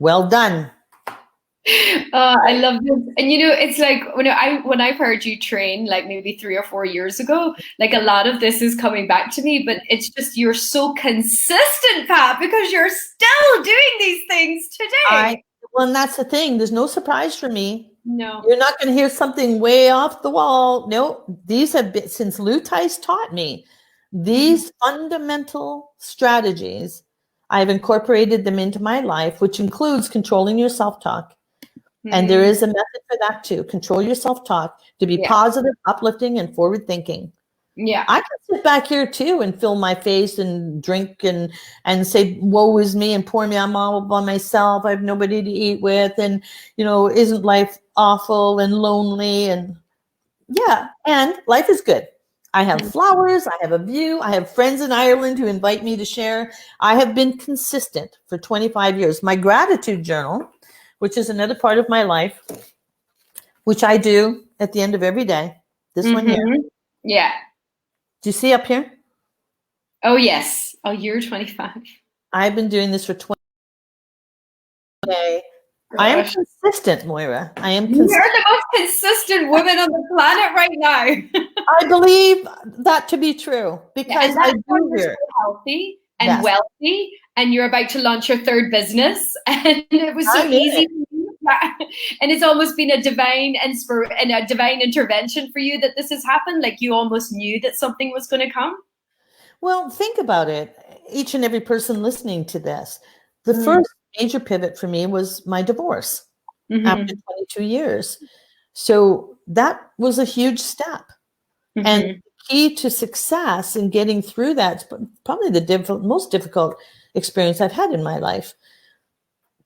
Speaker 2: well done.
Speaker 1: I love this. And it's like when I've heard you train, like maybe 3 or 4 years ago, like a lot of this is coming back to me, but it's just you're so consistent, Pat, because you're still doing these things today.
Speaker 2: Well, and that's the thing. There's no surprise for me.
Speaker 1: No.
Speaker 2: You're not going to hear something way off the wall. No, these have been, since Lou Tice taught me, these fundamental strategies, I've incorporated them into my life, which includes controlling your self-talk. And there is a method for that too. Control your self-talk to be positive, uplifting, and forward-thinking.
Speaker 1: Yeah.
Speaker 2: I can sit back here too and fill my face and drink and say, woe is me, and poor me, I'm all by myself. I have nobody to eat with. And, isn't life awful and lonely? And and life is good. I have flowers. I have a view. I have friends in Ireland who invite me to share. I have been consistent for 25 years. My gratitude journal, which is another part of my life, which I do at the end of every day. This one here.
Speaker 1: Yeah.
Speaker 2: Do you see up here?
Speaker 1: Oh, yes. Oh, you're 25.
Speaker 2: I've been doing this for 20 years. I am consistent, Moira. I am consistent.
Speaker 1: You're the most consistent woman on the planet right now.
Speaker 2: I believe that to be true because I do
Speaker 1: hear healthy and wealthy, and you're about to launch your 3rd business, and it was so easy for you. And it's almost been a divine and a divine intervention for you that this has happened. Like you almost knew that something was going to come.
Speaker 2: Well, think about it. Each and every person listening to this, the first major pivot for me was my divorce after 22 years. So that was a huge step. And the key to success in getting through that, probably the most difficult experience I've had in my life.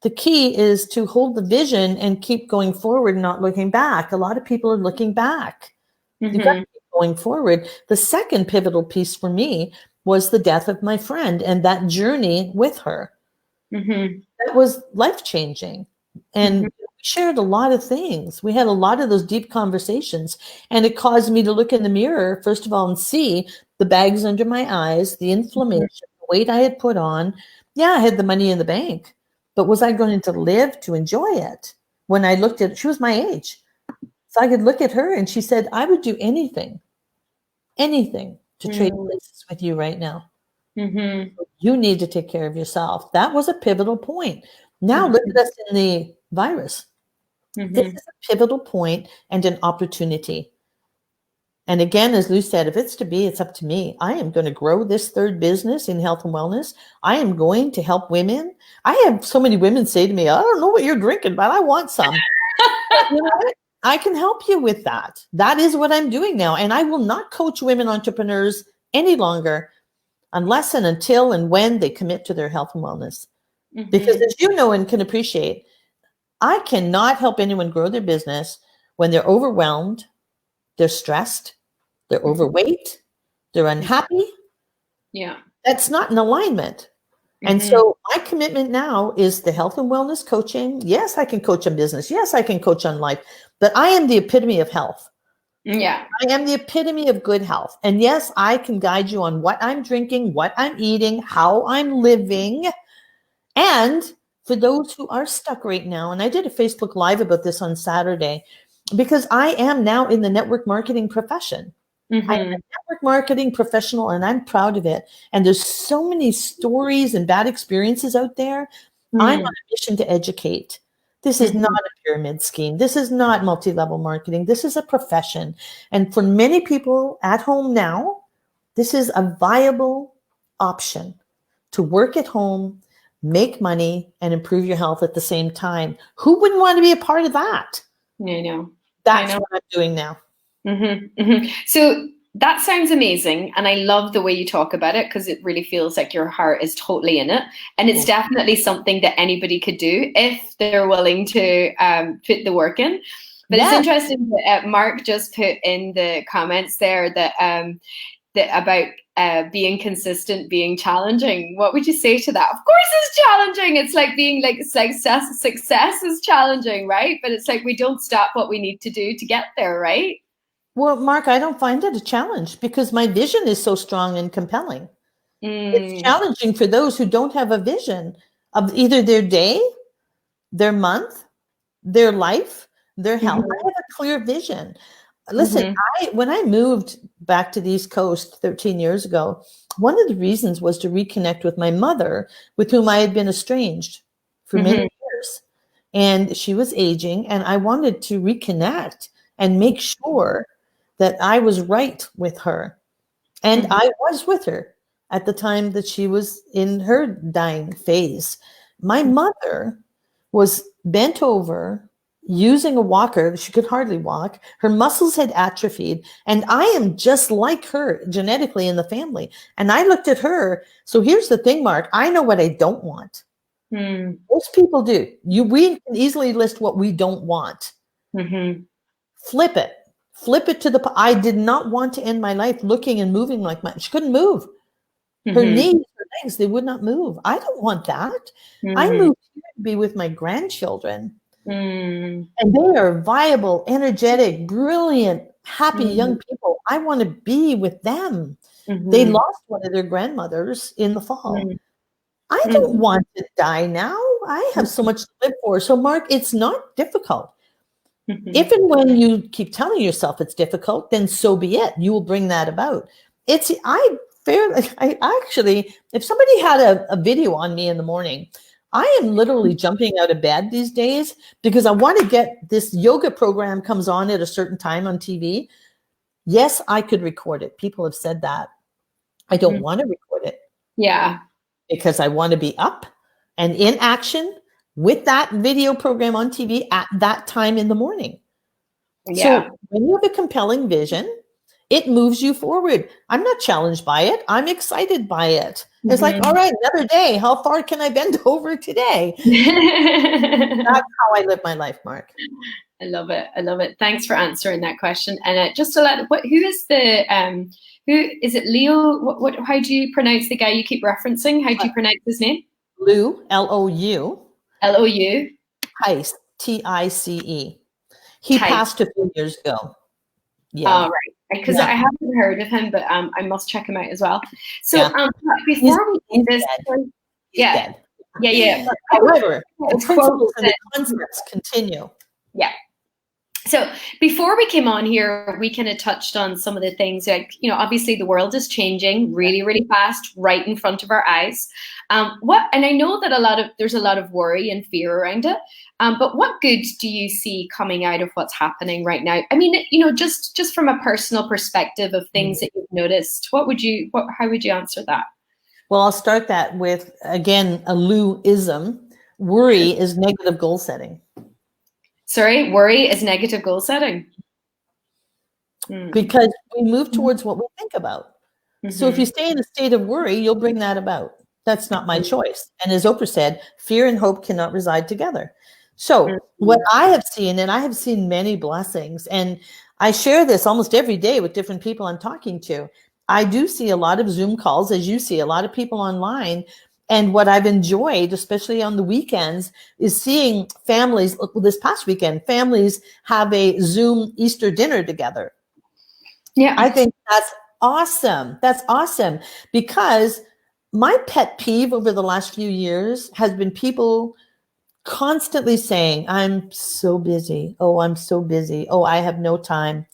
Speaker 2: The key is to hold the vision and keep going forward, not looking back. A lot of people are looking back. You've got to keep going forward. The second pivotal piece for me was the death of my friend and that journey with her.
Speaker 1: Mm-hmm.
Speaker 2: That was life-changing. And we shared a lot of things. We had a lot of those deep conversations. And it caused me to look in the mirror, first of all, and see the bags under my eyes, the inflammation, the weight I had put on. Yeah, I had the money in the bank, but was I going to live to enjoy it? When I looked at, she was my age. So I could look at her and she said, I would do anything to trade places with you right now.
Speaker 1: Mm-hmm.
Speaker 2: You need to take care of yourself. That was a pivotal point. Now look at us in the virus. This is a pivotal point and an opportunity. And again, as Lou said, if it's to be, it's up to me. I am going to grow this third business in health and wellness. I am going to help women. I have so many women say to me, I don't know what you're drinking, but I want some. You know what? I can help you with that. That is what I'm doing now. And I will not coach women entrepreneurs any longer unless and until and when they commit to their health and wellness. Because as you know and can appreciate, I cannot help anyone grow their business when they're overwhelmed, they're stressed, they're overweight, they're unhappy.
Speaker 1: Yeah.
Speaker 2: That's not in alignment. And so my commitment now is the health and wellness coaching. Yes, I can coach on business. Yes, I can coach on life, but I am the epitome of health.
Speaker 1: Yeah.
Speaker 2: I am the epitome of good health. And yes, I can guide you on what I'm drinking, what I'm eating, how I'm living. And for those who are stuck right now, and I did a Facebook Live about this on Saturday, because I am now in the network marketing profession. I'm a network marketing professional and I'm proud of it. And there's so many stories and bad experiences out there. I'm on a mission to educate. This is not a pyramid scheme. This is not multi-level marketing. This is a profession. And for many people at home now, this is a viable option to work at home, make money, and improve your health at the same time. Who wouldn't want to be a part of that?
Speaker 1: I know.
Speaker 2: That's what I'm doing now.
Speaker 1: So that sounds amazing. And I love the way you talk about it because it really feels like your heart is totally in it. And it's definitely something that anybody could do if they're willing to put the work in. But it's interesting that Mark just put in the comments there that, about being consistent, being challenging. What would you say to that? Of course it's challenging. It's like being like success is challenging, right? But it's like we don't stop what we need to do to get there, right?
Speaker 2: Well, Mark, I don't find it a challenge because my vision is so strong and compelling. It's challenging for those who don't have a vision of either their day, their month, their life, their health. I have a clear vision. Listen, when I moved back to the East Coast 13 years ago, one of the reasons was to reconnect with my mother, with whom I had been estranged for many years. And she was aging, and I wanted to reconnect and make sure that I was right with her. And I was with her at the time that she was in her dying phase. My mother was bent over using a walker. She could hardly walk. Her muscles had atrophied. And I am just like her genetically in the family. And I looked at her. So here's the thing, Mark. I know what I don't want. Most people do. We can easily list what we don't want. Flip it. Flip it to I did not want to end my life looking and moving like she couldn't move. Her knees, her legs, they would not move. I don't want that. I moved here to be with my grandchildren. And they are viable, energetic, brilliant, happy young people. I want to be with them. They lost one of their grandmothers in the fall. I don't want to die now. I have so much to live for. So, Mark, it's not difficult. If and when you keep telling yourself it's difficult, then so be it. You will bring that about. I actually, if somebody had a video on me in the morning, I am literally jumping out of bed these days because I want to get this yoga program comes on at a certain time on TV. Yes, I could record it. People have said that. I don't want to record it.
Speaker 1: Yeah. Because
Speaker 2: I want to be up and in action with that video program on TV at that time in the morning. Yeah. So when you have a compelling vision, it moves you forward. I'm not challenged by it. I'm excited by it. It's like, all right, another day. How far can I bend over today? That's how I live my life, Mark.
Speaker 1: I love it. I love it. Thanks for answering that question. And just to let, who is who is it? Leo? How do you pronounce the guy you keep referencing? How do you pronounce his name?
Speaker 2: Lou, L-O-U.
Speaker 1: L-O-U.
Speaker 2: Tice, T-I-C-E. He
Speaker 1: Tice.
Speaker 2: passed a few years ago.
Speaker 1: Yeah. Oh, right. Because I haven't heard of him, but I must check him out as well. So before we do this,
Speaker 2: yeah.
Speaker 1: However,
Speaker 2: the principles and the concepts continue.
Speaker 1: Yeah. So before we came on here, we kind of touched on some of the things like, obviously the world is changing really, really fast right in front of our eyes. And I know that there's a lot of worry and fear around it. But what good do you see coming out of what's happening right now? I mean, just from a personal perspective of things that you've noticed, how would you answer that?
Speaker 2: Well, I'll start that with, again, a Lou-ism. Worry is negative goal setting.
Speaker 1: Sorry, worry is negative goal setting.
Speaker 2: Because we move towards what we think about. So if you stay in a state of worry, you'll bring that about. That's not my choice. And as Oprah said, fear and hope cannot reside together. So what I have seen, and I have seen many blessings, and I share this almost every day with different people I'm talking to. I do see a lot of Zoom calls, as you see, a lot of people online. And what I've enjoyed, especially on the weekends, is seeing families, this past weekend, families have a Zoom Easter dinner together.
Speaker 1: Yeah.
Speaker 2: I think that's awesome. That's awesome. Because my pet peeve over the last few years has been people constantly saying, I'm so busy. Oh, I'm so busy. Oh, I have no time.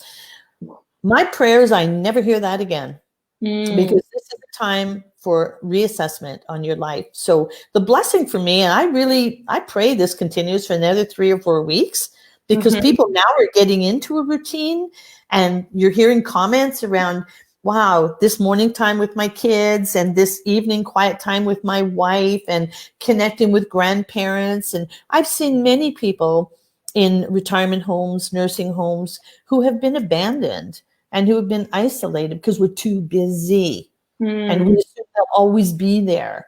Speaker 2: My prayers, I never hear that again. Because this is a time for reassessment on your life. So the blessing for me, and I pray this continues for another 3 or 4 weeks, because people now are getting into a routine, and you're hearing comments around, wow, this morning time with my kids and this evening quiet time with my wife and connecting with grandparents. And I've seen many people in retirement homes, nursing homes, who have been abandoned and who have been isolated because we're too busy. And we assume they'll always be there,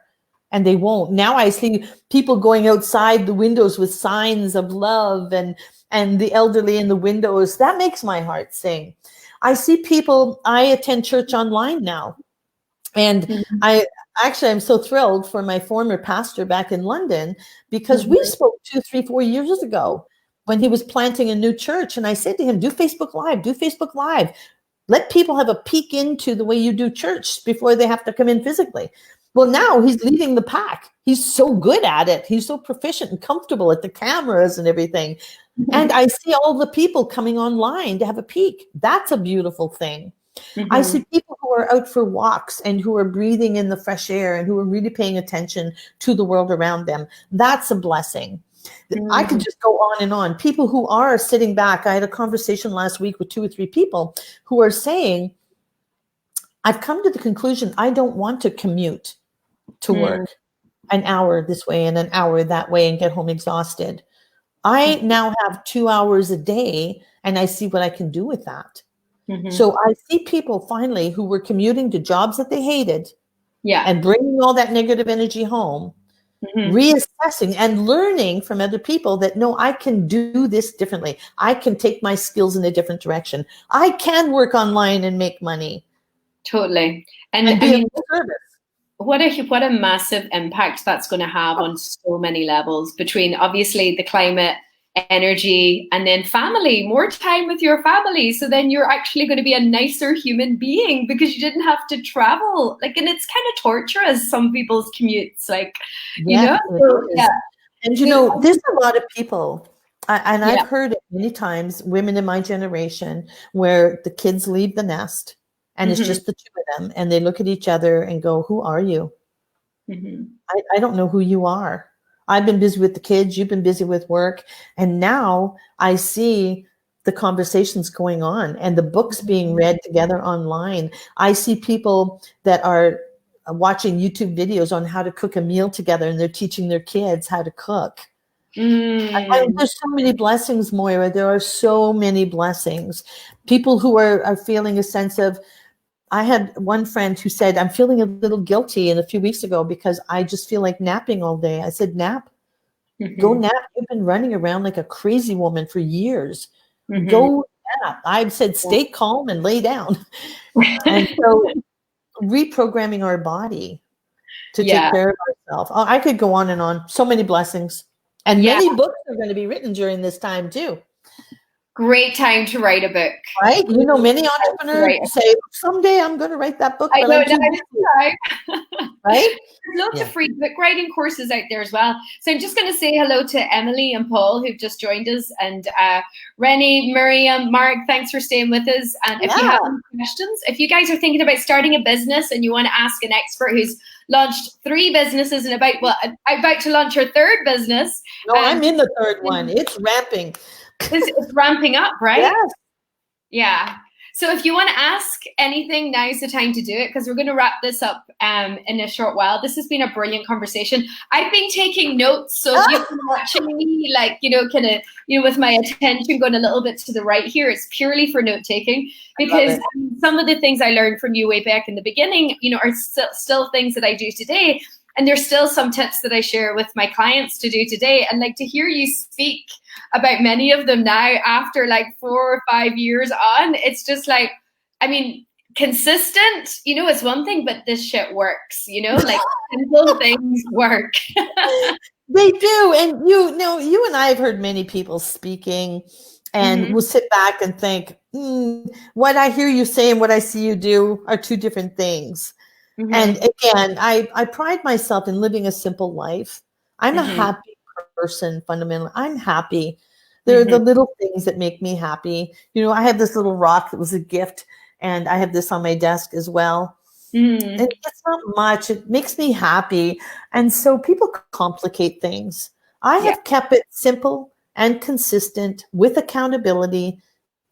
Speaker 2: and they won't. Now I see people going outside the windows with signs of love and the elderly in the windows. That makes my heart sing. I see people, I attend church online now. And I'm so thrilled for my former pastor back in London, because we spoke 2, 3, 4 years ago when he was planting a new church. And I said to him, do Facebook Live. Let people have a peek into the way you do church before they have to come in physically. Well, now he's leading the pack. He's so good at it. He's so proficient and comfortable at the cameras and everything. And I see all the people coming online to have a peek. That's a beautiful thing. I see people who are out for walks and who are breathing in the fresh air and who are really paying attention to the world around them. That's a blessing. I could just go on and on. People who are sitting back. I had a conversation last week with 2 or 3 people who are saying, I've come to the conclusion I don't want to commute to work an hour this way and an hour that way and get home exhausted. I now have 2 hours a day, and I see what I can do with that. So I see people finally who were commuting to jobs that they hated and bringing all that negative energy home, reassessing and learning from other people that, no, I can do this differently. I can take my skills in a different direction. I can work online and make money.
Speaker 1: Totally. And I mean, what a massive impact that's going to have on so many levels, between obviously the climate, energy, and then family, more time with your family. So then you're actually going to be a nicer human being because you didn't have to travel. Like, and it's kind of torturous, some people's commutes, like, you know? So,
Speaker 2: and you know, there's a lot of people, and I've heard it many times, women in my generation, where the kids leave the nest and it's just the 2 of them, and they look at each other and go, who are you? I don't know who you are. I've been busy with the kids. You've been busy with work. And now I see the conversations going on and the books being read together online. I see people that are watching YouTube videos on how to cook a meal together, and they're teaching their kids how to cook. There's so many blessings, Moira. There are so many blessings. People who are feeling a sense of, I had one friend who said, I'm feeling a little guilty, and a few weeks ago, because I just feel like napping all day. I said, nap. Go nap. You've been running around like a crazy woman for years. Go nap. I've said stay calm and lay down. And so reprogramming our body to take care of ourselves. I could go on and on. So many blessings. And many books are going to be written during this time too.
Speaker 1: Great time to write a book.
Speaker 2: Right? You know, many entrepreneurs say, someday I'm going to write that book.
Speaker 1: I know,
Speaker 2: right?
Speaker 1: There's lots of free book writing courses out there as well. So I'm just going to say hello to Emily and Paul, who've just joined us, and Rennie, Miriam, Mark, thanks for staying with us. And if you have any questions, if you guys are thinking about starting a business and you want to ask an expert who's launched 3 businesses and about to launch her 3rd business.
Speaker 2: No, I'm in the 3rd one. It's ramping.
Speaker 1: It's ramping up, right?
Speaker 2: Yes.
Speaker 1: Yeah. So if you want to ask anything, now's the time to do it, because we're going to wrap this up in a short while. This has been a brilliant conversation. I've been taking notes, so if you've been watching me, like, with my attention going a little bit to the right here, it's purely for note taking, because some of the things I learned from you way back in the beginning, are still things that I do today. And there's still some tips that I share with my clients to do today. And like to hear you speak about many of them now after like 4 or 5 years on, it's just like, I mean, consistent, is one thing, but this shit works, like simple things work.
Speaker 2: They do. And you and I have heard many people speaking and we'll sit back and think, what I hear you say and what I see you do are 2 different things. And again, I pride myself in living a simple life. I'm a happy person, fundamentally. I'm happy. There are the little things that make me happy. I have this little rock that was a gift, and I have this on my desk as well. And it's not much. It makes me happy. And so people complicate things. I have kept it simple and consistent with accountability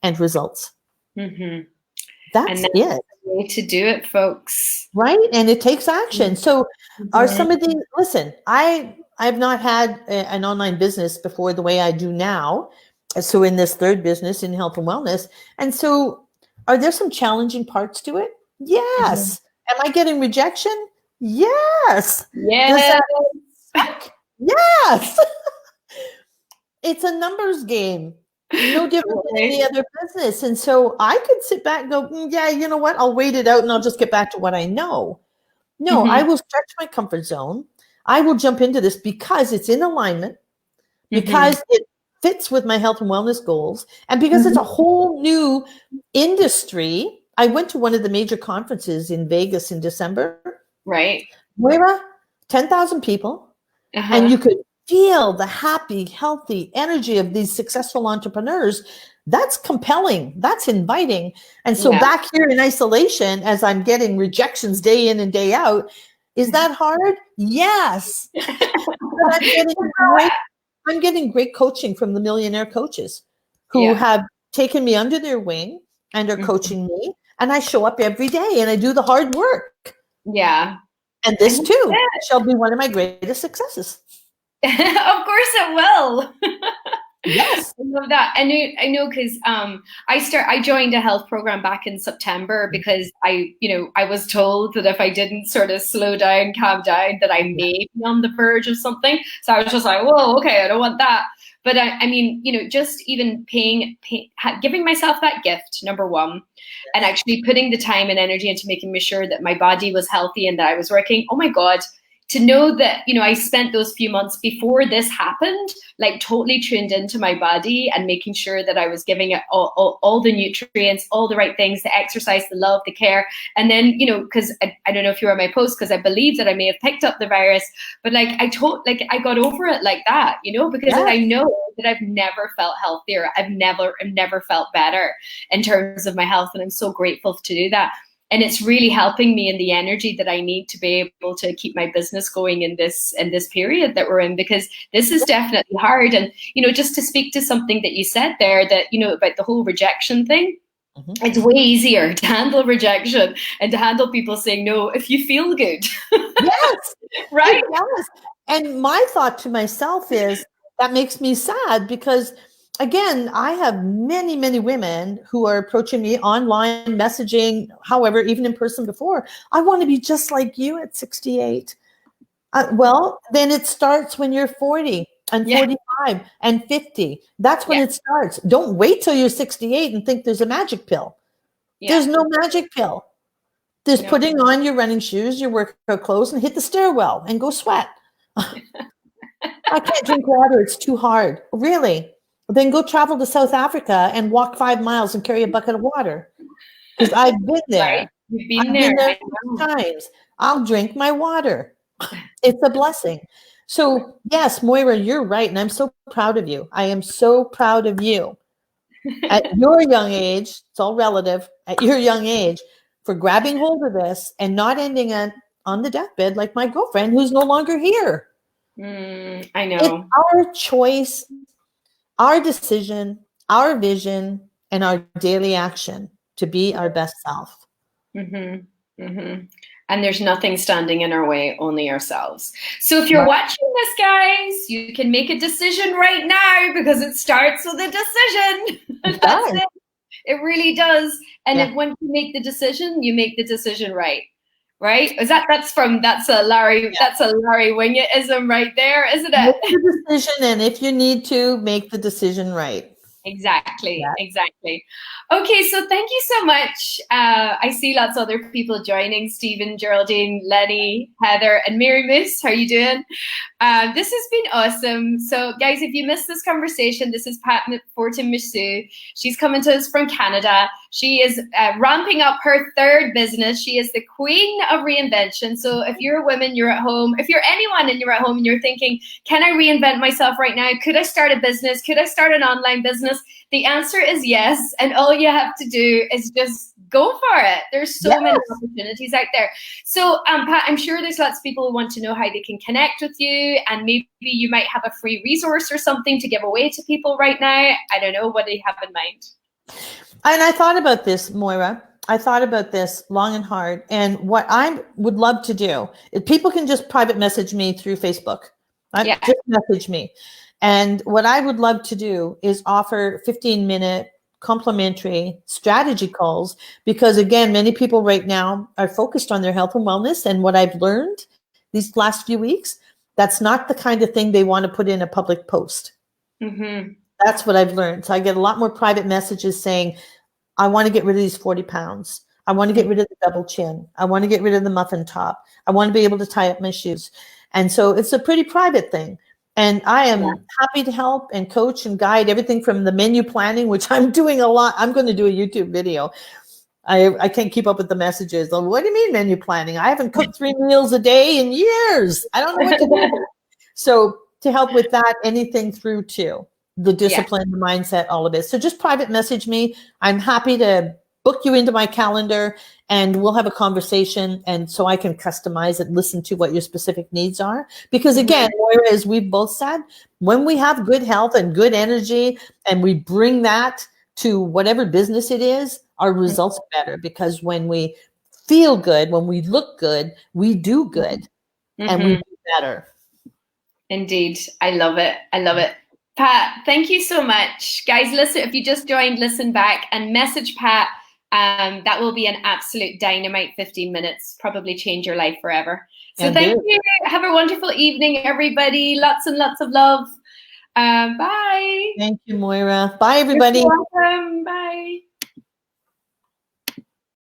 Speaker 2: and results. That's it.
Speaker 1: Way to do it, folks.
Speaker 2: Right? And it takes action. So are some of these, listen, I've not had an online business before the way I do now. So in this 3rd business in health and wellness. And so are there some challenging parts to it? Yes. Am I getting rejection? Yes.
Speaker 1: Yes.
Speaker 2: Yes. It's a numbers game. No different than any other business. And so I could sit back and go, yeah, you know what? I'll wait it out and I'll just get back to what I know. No, I will stretch my comfort zone. I will jump into this because it's in alignment, because it fits with my health and wellness goals, and because it's a whole new industry. I went to one of the major conferences in Vegas in December.
Speaker 1: Right.
Speaker 2: Moira, 10,000 people. And you could feel the happy, healthy energy of these successful entrepreneurs. That's compelling. That's inviting. And so back here in isolation, as I'm getting rejections day in and day out, is that hard? Yes. But I'm getting great coaching from the millionaire coaches who have taken me under their wing and are coaching me. And I show up every day and I do the hard work.
Speaker 1: Yeah.
Speaker 2: And this too shall be one of my greatest successes.
Speaker 1: Of course it will.
Speaker 2: Yes.
Speaker 1: I love that. I know because I joined a health program back in September because I was told that if I didn't sort of slow down, calm down, that I may be on the verge of something. So I was just like, whoa, okay, I don't want that. But I mean, just even giving myself that gift, number one, and actually putting the time and energy into making sure that my body was healthy and that I was working. Oh my God. To know that, I spent those few months before this happened, like totally tuned into my body and making sure that I was giving it all the nutrients, all the right things, the exercise, the love, the care. And then, because I don't know if you were on my post, because I believe that I may have picked up the virus, but I got over it like that, because I know that I've never felt healthier. I've never felt better in terms of my health. And I'm so grateful to do that. And it's really helping me in the energy that I need to be able to keep my business going in this period that we're in, because this is definitely hard. And, just to speak to something that you said there that, about the whole rejection thing, it's way easier to handle rejection and to handle people saying no if you feel good.
Speaker 2: Yes.
Speaker 1: Right.
Speaker 2: Yes. And my thought to myself is that makes me sad because, again, I have many, many women who are approaching me online, messaging, however, even in person before. I want to be just like you at 68. Well, then it starts when you're 40. and 45 and 50. That's when it starts. Don't wait till you're 68 and think there's a magic pill. There's no magic pill. There's putting on your running shoes, your workout clothes, and hit the stairwell and go sweat. I can't drink water. It's too hard. Really? Then go travel to South Africa and walk 5 miles and carry a bucket of water. Because I've been there.
Speaker 1: Right. You've been
Speaker 2: I've
Speaker 1: there.
Speaker 2: been there 6 times. I'll drink my water. It's a blessing. So yes, Moira, you're right. And I'm so proud of you. I am so proud of you. At your young age, it's all relative, at your young age, for grabbing hold of this and not ending on the deathbed like my girlfriend who's no longer here.
Speaker 1: I know.
Speaker 2: It's our choice, our decision, our vision, and our daily action to be our best self.
Speaker 1: And there's nothing standing in our way, only ourselves. So if you're watching this, guys, you can make a decision right now because it starts with a decision. That's it. It really does. And if once you make the decision, you make the decision right. Right? Is that's a Larry Winget-ism right there, isn't it?
Speaker 2: Make the decision, and if you need to, make the decision right.
Speaker 1: Exactly. Okay, so thank you so much. I see lots of other people joining: Stephen, Geraldine, Lenny, Heather, and Mary Moose. How are you doing? This has been awesome. So, guys, if you missed this conversation, this is Pat Fortin-Moussou. She's coming to us from Canada. She is ramping up her third business. She is the queen of reinvention. So if you're a woman, you're at home. If you're anyone and you're at home and you're thinking, can I reinvent myself right now? Could I start a business? Could I start an online business? The answer is yes. And all you have to do is just go for it. There's so many opportunities out there. So Pat, I'm sure there's lots of people who want to know how they can connect with you, and maybe you might have a free resource or something to give away to people right now. I don't know. What do you have in mind?
Speaker 2: And I thought about this, Moira. I thought about this long and hard. And what I would love to do is people can just private message me through Facebook. Just message me. And what I would love to do is offer 15-minute complimentary strategy calls, because again, many people right now are focused on their health and wellness. And what I've learned these last few weeks, that's not the kind of thing they want to put in a public post. That's what I've learned. So I get a lot more private messages saying, I want to get rid of these 40 pounds. I want to get rid of the double chin. I want to get rid of the muffin top. I want to be able to tie up my shoes. And so it's a pretty private thing. And I am happy to help and coach and guide everything from the menu planning, which I'm doing a lot. I'm going to do a YouTube video. I can't keep up with the messages. What do you mean menu planning? I haven't cooked 3 meals a day in years. I don't know what to do. So to help with that, anything through to the discipline, the mindset, all of it. So just private message me. I'm happy to book you into my calendar and we'll have a conversation. And so I can customize it, listen to what your specific needs are. Because again, Moira, as we've both said, when we have good health and good energy and we bring that to whatever business it is, our results are better. Because when we feel good, when we look good, we do good and we do better.
Speaker 1: Indeed. I love it. I love it. Pat, thank you so much. Guys, listen, if you just joined, listen back and message Pat. That will be an absolute dynamite 15 minutes, probably change your life forever. So thank you. Have a wonderful evening, everybody. Lots and lots of love. Bye.
Speaker 2: Thank you, Moira. Bye, everybody.
Speaker 1: You're welcome. Bye.